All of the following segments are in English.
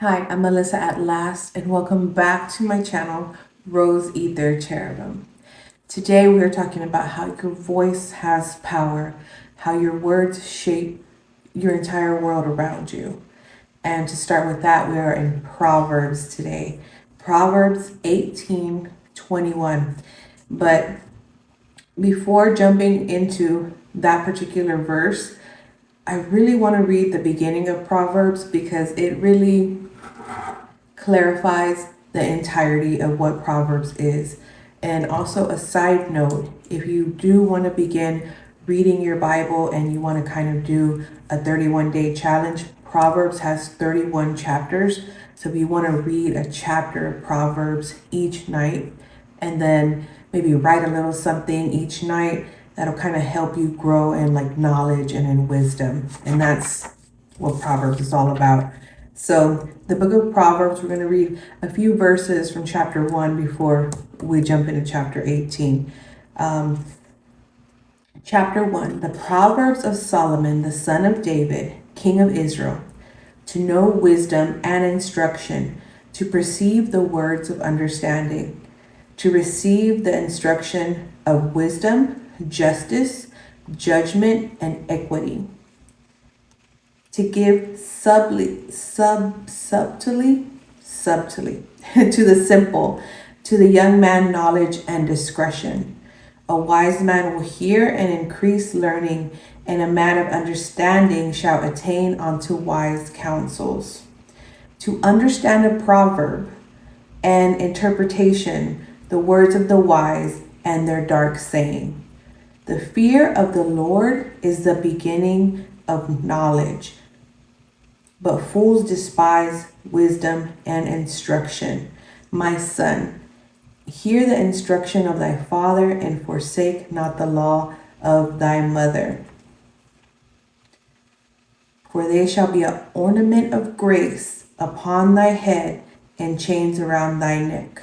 Hi, I'm Melissa at last, and welcome back to my channel, Rose Ether Cherubim. Today we are talking about how your voice has power, how your words shape your entire world around you. And to start with that, we are in Proverbs today. Proverbs 18:21. But before jumping into that particular verse, I really want to read the beginning of Proverbs because it really clarifies the entirety of what Proverbs is. And also, a side note, if you do want to begin reading your Bible and you want to kind of do a 31-day challenge, Proverbs has 31 chapters. So if you want to read a chapter of Proverbs each night and then maybe write a little something each night, that'll kind of help you grow in like knowledge and in wisdom. And that's what Proverbs is all about. So, the book of Proverbs, we're going to read a few verses from chapter 1 before we jump into chapter 18. Chapter 1, the Proverbs of Solomon, the son of David, king of Israel, to know wisdom and instruction, to perceive the words of understanding, to receive the instruction of wisdom, justice, judgment, and equity, to give subtly to the simple, to the young man knowledge and discretion. A wise man will hear and increase learning, and a man of understanding shall attain unto wise counsels. To understand a proverb and interpretation, the words of the wise and their dark saying. The fear of the Lord is the beginning of knowledge, but fools despise wisdom and instruction. My son, hear the instruction of thy father, and forsake not the law of thy mother. For they shall be an ornament of grace upon thy head, and chains around thy neck.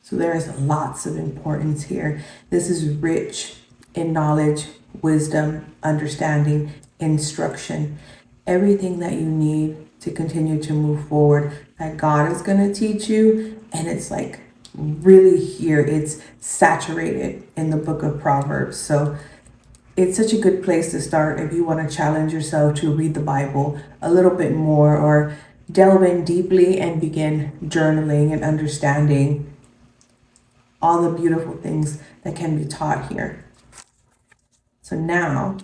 So there is lots of importance here. This is rich in knowledge, wisdom, understanding, instruction, everything that you need to continue to move forward that God is going to teach you. And it's like really here, it's saturated in the book of Proverbs. So it's such a good place to start if you want to challenge yourself to read the Bible a little bit more or delve in deeply and begin journaling and understanding all the beautiful things that can be taught here. So now,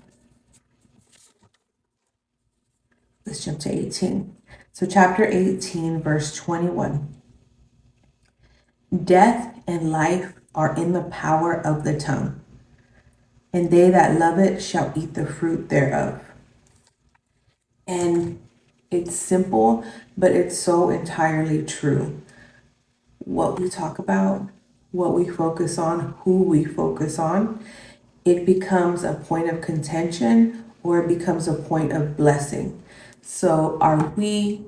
let's jump to 18. So chapter 18, verse 21. Death and life are in the power of the tongue, and they that love it shall eat the fruit thereof. And it's simple, but it's so entirely true. What we talk about, what we focus on, who we focus on, it becomes a point of contention or it becomes a point of blessing. So are we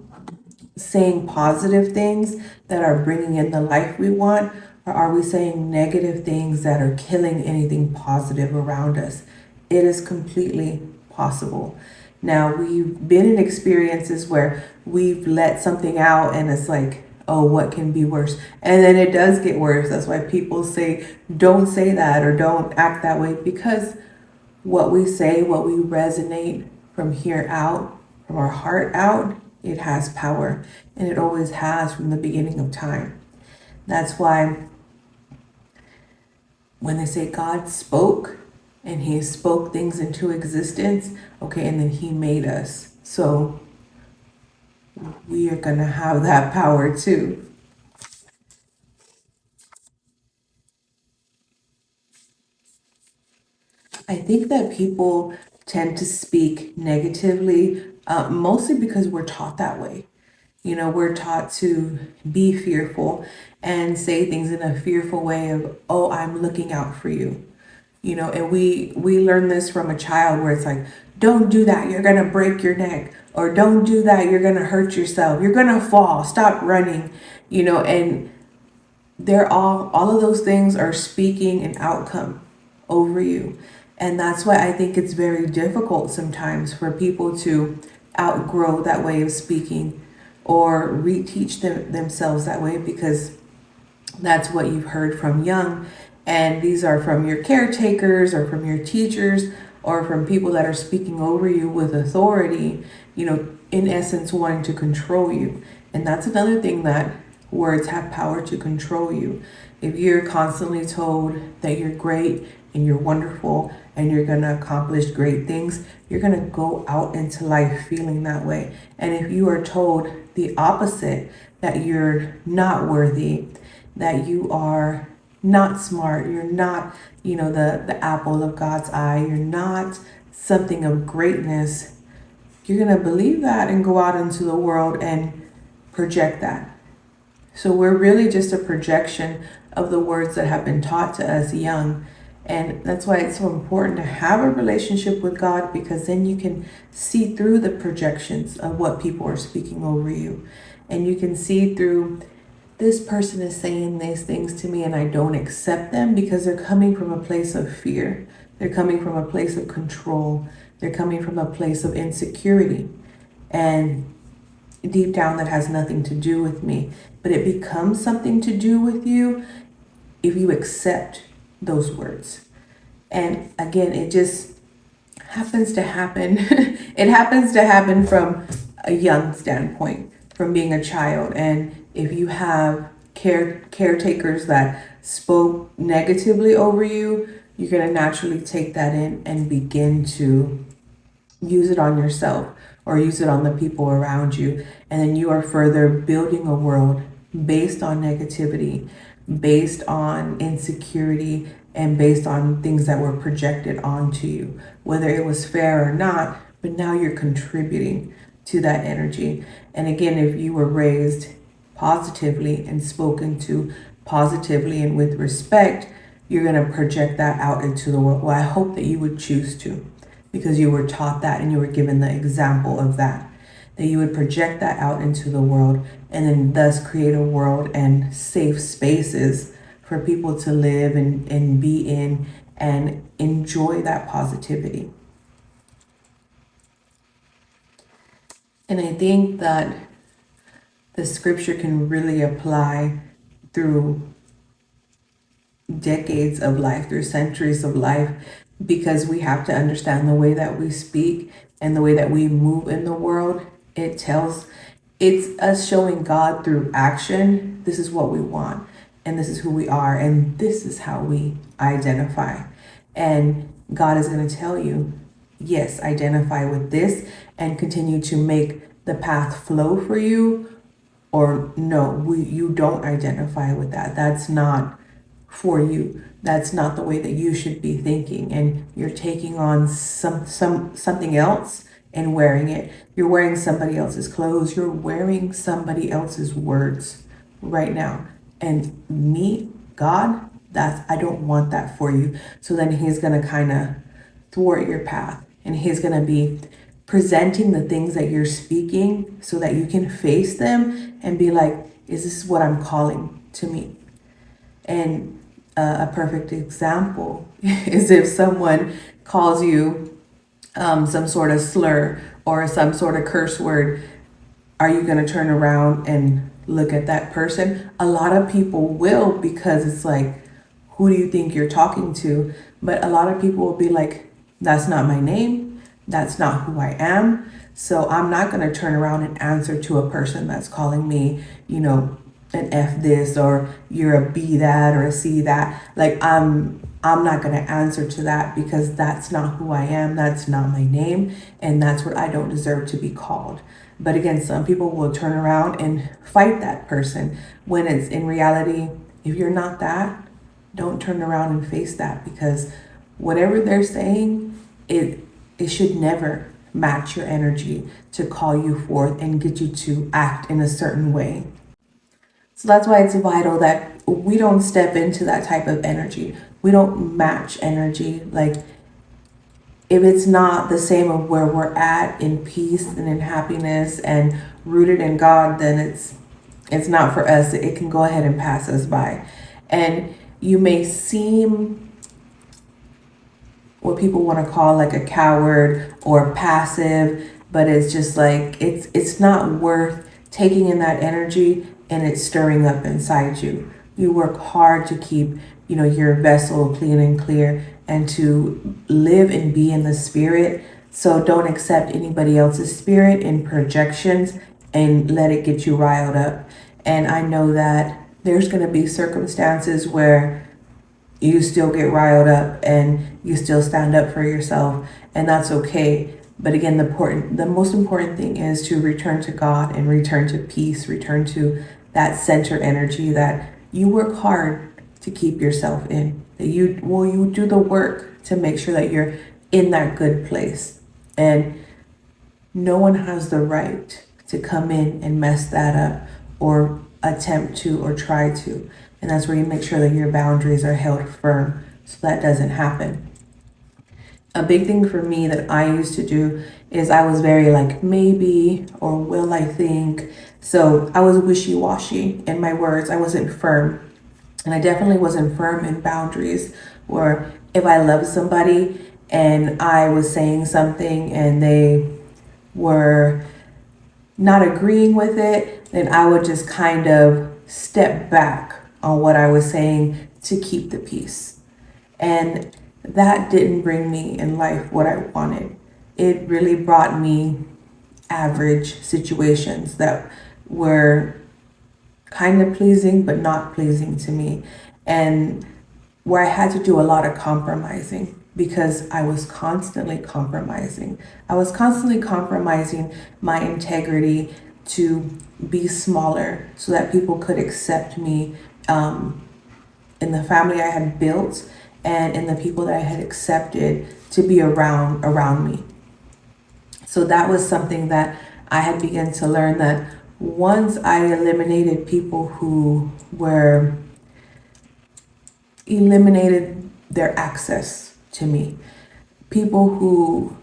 saying positive things that are bringing in the life we want, or are we saying negative things that are killing anything positive around us? It is completely possible. Now, we've been in experiences where we've let something out and it's like, oh, what can be worse? And then it does get worse. That's why people say, don't say that or don't act that way, because what we say, what we resonate from here out, from our heart out, it has power, and it always has from the beginning of time. That's why when they say God spoke and he spoke things into existence, okay, and then he made us. So we are going to have that power too. I think that people tend to speak negatively, mostly because we're taught that way. You know, we're taught to be fearful and say things in a fearful way of, oh, I'm looking out for you. You know, and we learn this from a child where it's like, don't do that, you're gonna break your neck, or don't do that, you're gonna hurt yourself, you're gonna fall, stop running, you know, and they're all of those things are speaking an outcome over you. And that's why I think it's very difficult sometimes for people to outgrow that way of speaking or reteach themselves that way because that's what you've heard from young. And these are from your caretakers or from your teachers or from people that are speaking over you with authority, in essence, wanting to control you. And that's another thing, that words have power to control you. If you're constantly told that you're great and you're wonderful and you're going to accomplish great things, you're going to go out into life feeling that way. And if you are told the opposite, that you're not worthy, that you are not smart, you're not, the apple of God's eye, you're not something of greatness, you're going to believe that and go out into the world and project that. So we're really just a projection of the words that have been taught to us young. And that's why it's so important to have a relationship with God, because then you can see through the projections of what people are speaking over you. And you can see through, this person is saying these things to me and I don't accept them because they're coming from a place of fear. They're coming from a place of control. They're coming from a place of insecurity. And deep down, that has nothing to do with me. But it becomes something to do with you if you accept those words. And again, it just happens to happen. It happens to happen from a young standpoint, from being a child. And if you have caretakers that spoke negatively over you, you're going to naturally take that in and begin to use it on yourself or use it on the people around you. And then you are further building a world based on negativity, based on insecurity, and based on things that were projected onto you, whether it was fair or not. But now you're contributing to that energy. And again, if you were raised positively and spoken to positively and with respect, you're going to project that out into the world. Well, I hope that you would choose to, because you were taught that and you were given the example of that you would project that out into the world, and then thus create a world and safe spaces for people to live and be in and enjoy that positivity. And I think that the scripture can really apply through decades of life, through centuries of life, because we have to understand the way that we speak and the way that we move in the world. It's us showing God through action. This is what we want, and this is who we are, and this is how we identify. And God is going to tell you, yes, identify with this and continue to make the path flow for you, or no, you don't identify with that. That's not for you. That's not the way that you should be thinking, and you're taking on something else and wearing it. You're wearing somebody else's clothes. You're wearing somebody else's words right now. And me, God, I don't want that for you. So then he's going to kind of thwart your path, and he's going to be presenting the things that you're speaking so that you can face them and be like, is this what I'm calling to me? And a perfect example is if someone calls you some sort of slur or some sort of curse word, are you going to turn around and look at that person? A lot of people will, because it's like, who do you think you're talking to? But a lot of people will be like, that's not my name. That's not who I am. So I'm not going to turn around and answer to a person that's calling me, an F this, or you're a B that, or a C that. Like, I'm not going to answer to that, because that's not who I am. That's not my name. And that's what I don't deserve to be called. But again, some people will turn around and fight that person, when it's in reality, if you're not that, don't turn around and face that, because whatever they're saying, it should never match your energy to call you forth and get you to act in a certain way. So that's why it's vital that we don't step into that type of energy. We don't match energy. Like, if it's not the same of where we're at in peace and in happiness and rooted in God, then it's not for us. It can go ahead and pass us by. And you may seem what people want to call like a coward or passive, but it's just like, it's not worth taking in that energy and it's stirring up inside you. You work hard to keep, your vessel clean and clear and to live and be in the spirit. So don't accept anybody else's spirit in projections and let it get you riled up. And I know that there's going to be circumstances where you still get riled up and you still stand up for yourself, and that's okay. But again, the most important thing is to return to God and return to peace, return to that center energy that you work hard to keep yourself in. That you do the work to make sure that you're in that good place. And no one has the right to come in and mess that up or attempt to or try to. And that's where you make sure that your boundaries are held firm so that doesn't happen. A big thing for me that I used to do is I was very like, maybe, or will I think. So I was wishy-washy in my words. I wasn't firm. And I definitely wasn't firm in boundaries, or if I loved somebody and I was saying something and they were not agreeing with it, then I would just kind of step back on what I was saying to keep the peace. And that didn't bring me in life what I wanted. It really brought me average situations that were kind of pleasing but not pleasing to me, and where I had to do a lot of compromising because I was constantly compromising. I was constantly compromising my integrity to be smaller so that people could accept me in the family I had built and in the people that I had accepted to be around me. So that was something that I had begun to learn, that once I eliminated people who were eliminated their access to me, people who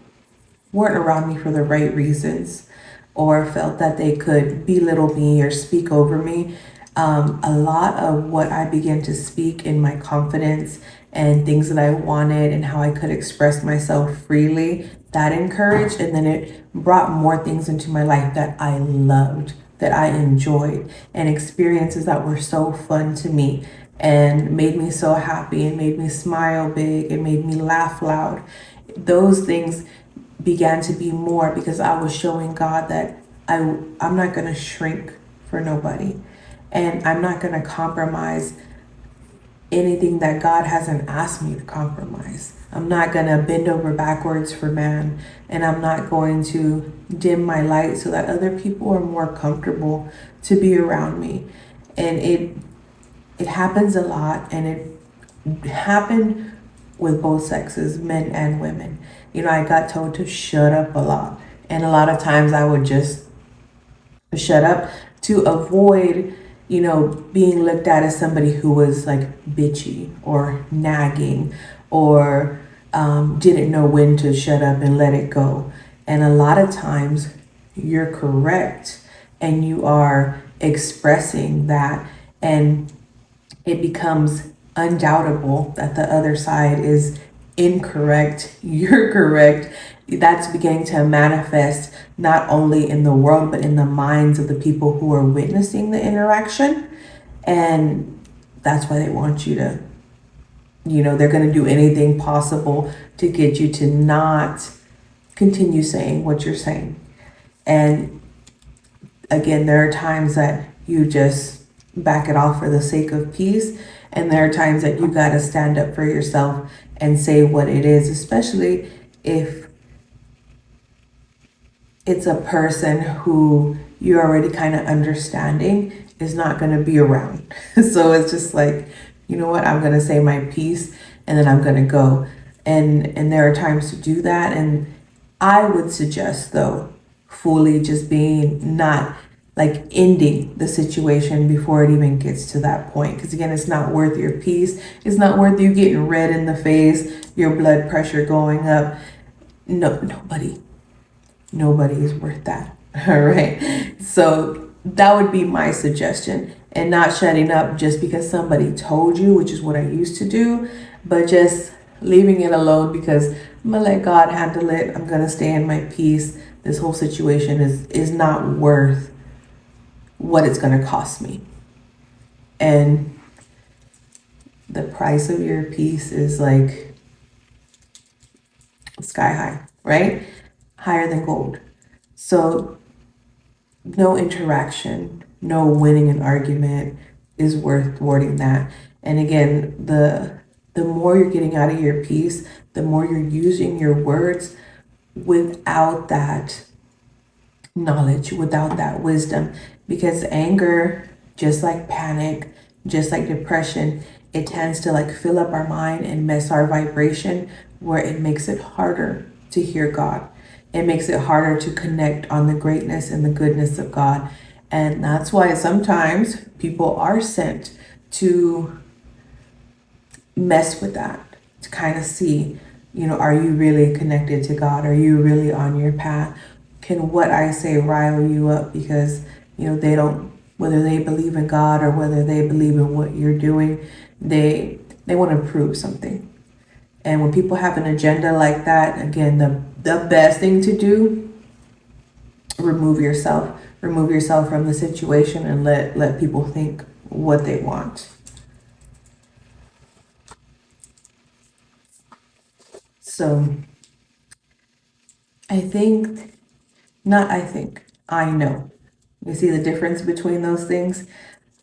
weren't around me for the right reasons or felt that they could belittle me or speak over me, a lot of what I began to speak in my confidence and things that I wanted and how I could express myself freely, that encouraged, and then it brought more things into my life that I loved, that I enjoyed, and experiences that were so fun to me and made me so happy and made me smile big and made me laugh loud. Those things began to be more because I was showing God that I'm not going to shrink for nobody, and I'm not going to compromise anything that God hasn't asked me to compromise. I'm not going to bend over backwards for man, and I'm not going to dim my light so that other people are more comfortable to be around me. And it happens a lot, and it happened with both sexes, men and women. I got told to shut up a lot, and a lot of times I would just shut up to avoid being looked at as somebody who was like bitchy or nagging or didn't know when to shut up and let it go. And a lot of times you're correct and you are expressing that, and it becomes undoubtable that the other side is incorrect, you're correct. That's beginning to manifest not only in the world, but in the minds of the people who are witnessing the interaction. And that's why they want you to, they're going to do anything possible to get you to not continue saying what you're saying. And again, there are times that you just back it off for the sake of peace. And there are times that you got to stand up for yourself and say what it is, especially if it's a person who you're already kind of understanding is not going to be around. So it's just like, you know what, I'm going to say my piece and then I'm going to go. And there are times to do that. And I would suggest, though, fully just being not like ending the situation before it even gets to that point. Because again, it's not worth your peace. It's not worth you getting red in the face, your blood pressure going up. No, nobody is worth that. All right. So that would be my suggestion, and not shutting up just because somebody told you, which is what I used to do, but just leaving it alone because I'm gonna let God handle it. I'm gonna stay in my peace. This whole situation is not worth what it's going to cost me. And the price of your peace is like sky high, right? Higher than gold. So no interaction, no winning an argument is worth thwarting that. And again, the more you're getting out of your peace, the more you're using your words without that knowledge, without that wisdom. Because anger, just like panic, just like depression, it tends to like fill up our mind and mess our vibration, where it makes it harder to hear God. It makes it harder to connect on the greatness and the goodness of God. And that's why sometimes people are sent to mess with that, to kind of see, are you really connected to God? Are you really on your path? Can what I say rile you up because, they don't, whether they believe in God or whether they believe in what you're doing, they want to prove something. And when people have an agenda like that, again, the best thing to do, remove yourself. Remove yourself from the situation and let people think what they want. So I think, not I think, I know. You see the difference between those things?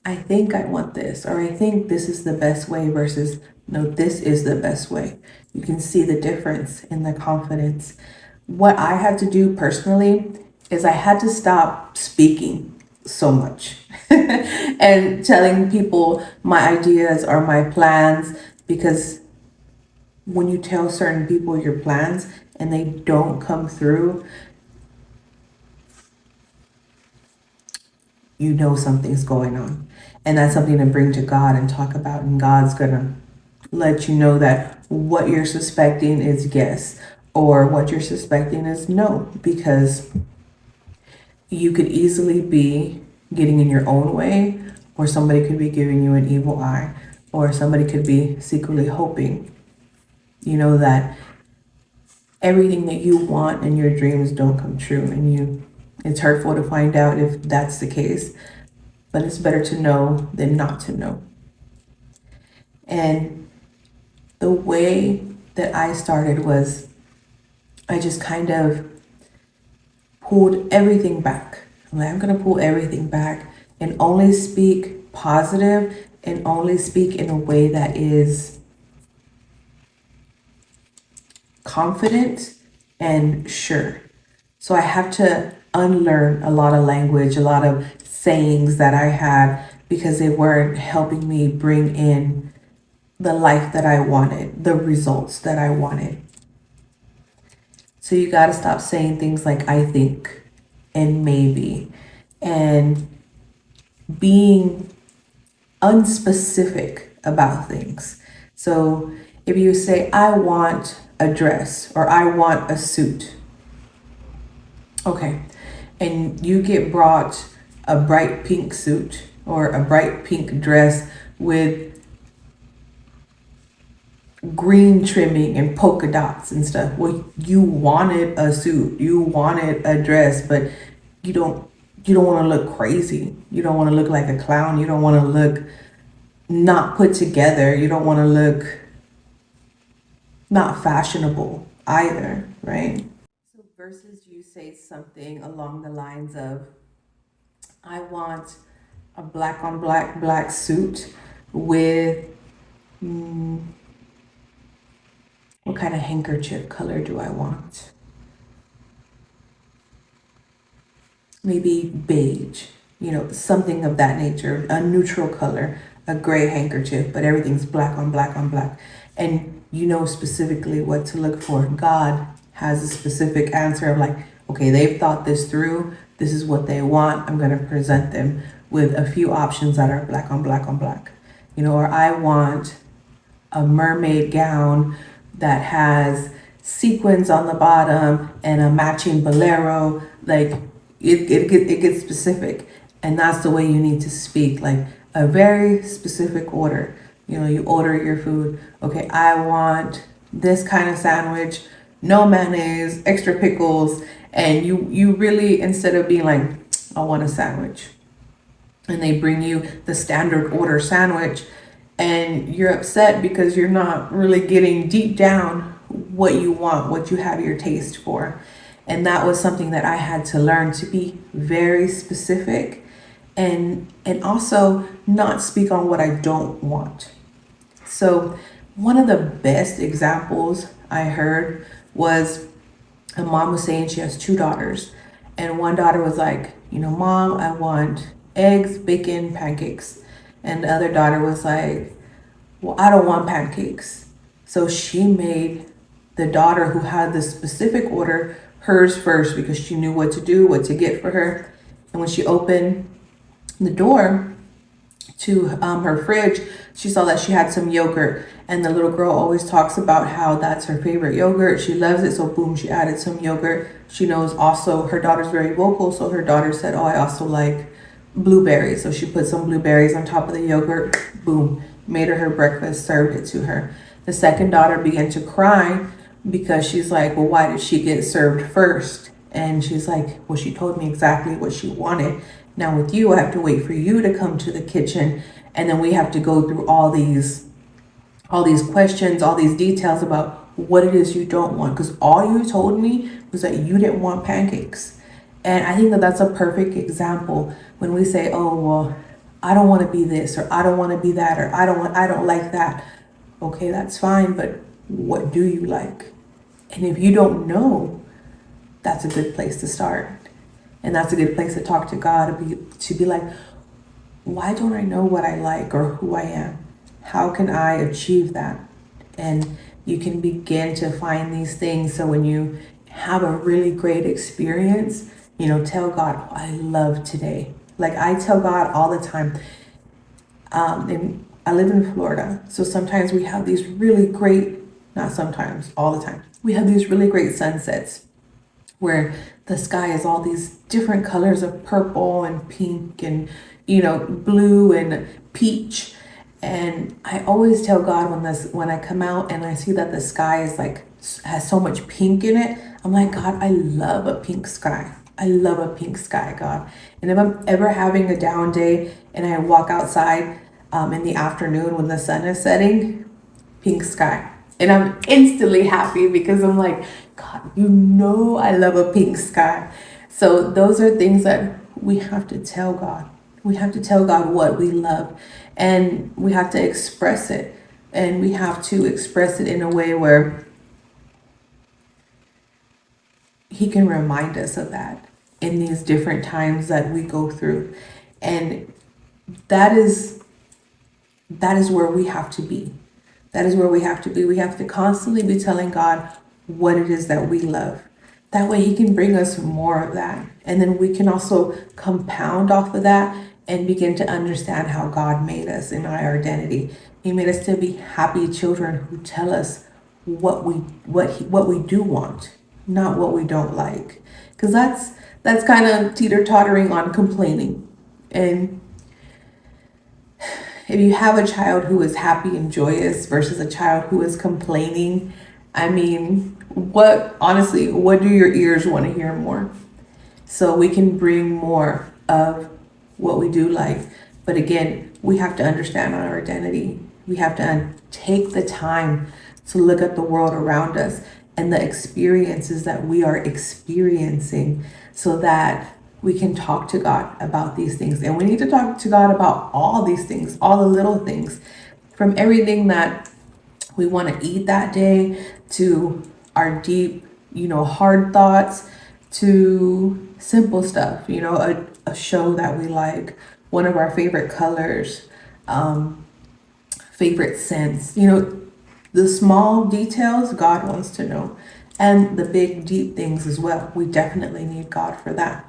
I think I want this, or I think this is the best way versus no, this is the best way. You can see the difference in the confidence. What I had to do personally is I had to stop speaking so much and telling people my ideas or my plans, because when you tell certain people your plans and they don't come through, you know something's going on. And that's something to bring to God and talk about. And God's going to let you know that what you're suspecting is yes, or what you're suspecting is no, because you could easily be getting in your own way, or somebody could be giving you an evil eye, or somebody could be secretly hoping, that everything that you want in your dreams don't come true. And it's hurtful to find out if that's the case, but it's better to know than not to know. And the way that I started was I just kind of pulled everything back. I'm like, I'm going to pull everything back and only speak positive and only speak in a way that is confident and sure. So I have to unlearn a lot of language, a lot of sayings that I had, because they weren't helping me bring in the life that I wanted, the results that I wanted. So you got to stop saying things like I think and maybe, and being unspecific about things. So if you say, I want a dress or I want a suit, okay, and you get brought a bright pink suit or a bright pink dress with green trimming and polka dots and stuff. Well, you wanted a suit, you wanted a dress, but you don't want to look crazy. You don't want to look like a clown. You don't want to look not put together. You don't want to look not fashionable either, right? So versus you say something along the lines of, I want a black on black suit with what kind of handkerchief color do I want? Maybe beige, something of that nature, a neutral color, a gray handkerchief, but everything's black on black on black. And you know specifically what to look for. God has a specific answer of like, okay, they've thought this through. This is what they want. I'm going to present them with a few options that are black on black on black. Or I want a mermaid gown that has sequins on the bottom and a matching bolero. Like it gets specific, and that's the way you need to speak, like a very specific order. You order your food. Okay, I want this kind of sandwich, no mayonnaise, extra pickles, and you really, instead of being like, I want a sandwich, and they bring you the standard order sandwich, and you're upset because you're not really getting deep down what you want, what you have your taste for. And that was something that I had to learn, to be very specific, and also not speak on what I don't want. So one of the best examples I heard was a mom was saying she has two daughters, and one daughter was like, Mom, I want eggs, bacon, pancakes. And the other daughter was like, well, I don't want pancakes. So she made the daughter who had the specific order hers first, because she knew what to do, what to get for her. And when she opened the door to her fridge, she saw that she had some yogurt. And the little girl always talks about how that's her favorite yogurt. She loves it. So boom, she added some yogurt. She knows also her daughter's very vocal. So her daughter said, oh, I also like blueberries. So she put some blueberries on top of the yogurt. Boom, made her breakfast, served it to her. The second daughter began to cry because she's like, well, why did she get served first? And she's like, well, she told me exactly what she wanted. Now with you, I have to wait for you to come to the kitchen, and then we have to go through all these questions, all these details about what it is you don't want, because all you told me was that you didn't want pancakes. And I think that that's a perfect example when we say, oh, well, I don't want to be this, or I don't want to be that, or I don't like that. Okay, that's fine, but what do you like? And if you don't know, that's a good place to start. And that's a good place to talk to God, to be like, why don't I know what I like or who I am? How can I achieve that? And you can begin to find these things. So when you have a really great experience, tell God, oh, I love today. Like I tell God all the time, and I live in Florida. So sometimes we have these really great, not sometimes, all the time, we have these really great sunsets where the sky is all these different colors of purple and pink and, blue and peach. And I always tell God when I come out and I see that the sky is like, has so much pink in it, I'm like, God, I love a pink sky. I love a pink sky, God. And if I'm ever having a down day and I walk outside in the afternoon when the sun is setting, pink sky. And I'm instantly happy because I'm like, God, I love a pink sky. So those are things that we have to tell God. We have to tell God what we love, and we have to express it. And we have to express it in a way where He can remind us of that in these different times that we go through. And that is where we have to be. That is where we have to be. We have to constantly be telling God what it is that we love. That way He can bring us more of that. And then we can also compound off of that and begin to understand how God made us in our identity. He made us to be happy children who tell us what we do want, not what we don't like. Because that's kind of teeter-tottering on complaining. And if you have a child who is happy and joyous versus a child who is complaining, I mean, what do your ears want to hear more? So we can bring more of what we do like. But again, we have to understand our identity. We have to take the time to look at the world around us and the experiences that we are experiencing, so that we can talk to God about these things. And we need to talk to God about all these things, all the little things, from everything that we want to eat that day, to our deep, hard thoughts, to simple stuff, a show that we like, one of our favorite colors, favorite scents, the small details God wants to know, and the big, deep things as well. We definitely need God for that.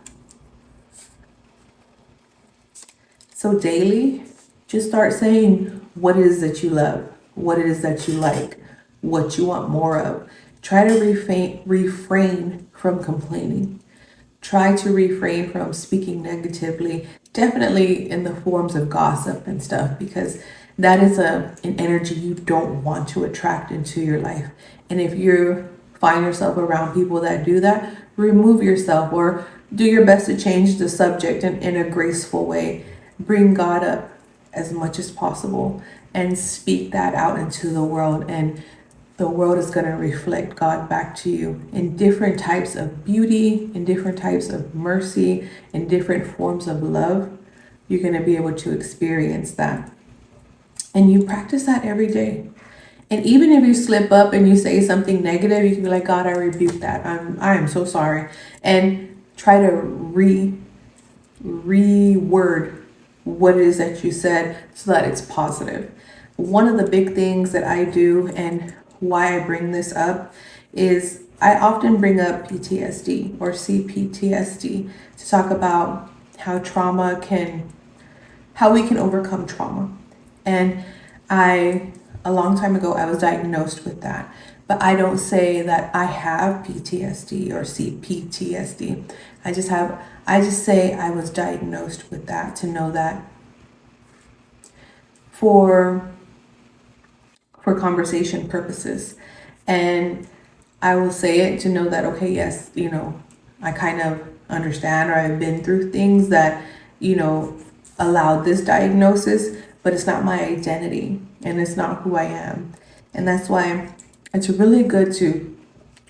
So daily, just start saying what it is that you love, what it is that you like, what you want more of. Try to refrain from complaining. Try to refrain from speaking negatively, definitely in the forms of gossip and stuff, because that is an energy you don't want to attract into your life. And if you find yourself around people that do that, remove yourself or do your best to change the subject in a graceful way. bring God up as much as possible and speak that out into the world. And the world is going to reflect God back to you in different types of beauty, in different types of mercy, in different forms of love. You're going to be able to experience that. And you practice that every day. And even if you slip up and you say something negative, you can be like, God, I rebuke that. I am so sorry. And try to reword what it is that you said so that it's positive. One of the big things that I do and why I bring this up is I often bring up PTSD or CPTSD to talk about how how we can overcome trauma. And a long time ago, I was diagnosed with that. But I don't say that I have PTSD or CPTSD. I just say I was diagnosed with that to know that for conversation purposes. And I will say it to know that, okay, yes, I kind of understand or I've been through things that, allowed this diagnosis, but it's not my identity and it's not who I am. And that's why it's really good to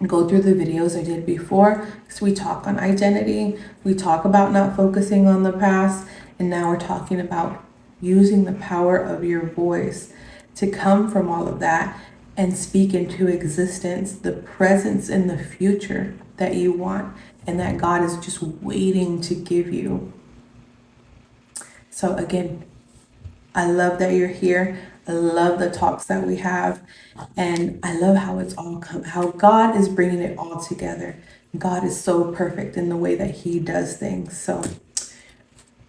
go through the videos I did before because we talk on identity, we talk about not focusing on the past, and now we're talking about using the power of your voice to come from all of that and speak into existence the presence and the future that you want and that God is just waiting to give you. So again, I love that you're here. I love the talks that we have. And I love how it's all come, how God is bringing it all together. God is so perfect in the way that he does things. So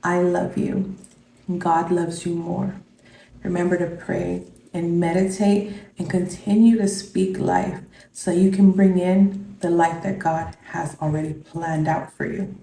I love you. God loves you more. Remember to pray and meditate and continue to speak life so you can bring in the life that God has already planned out for you.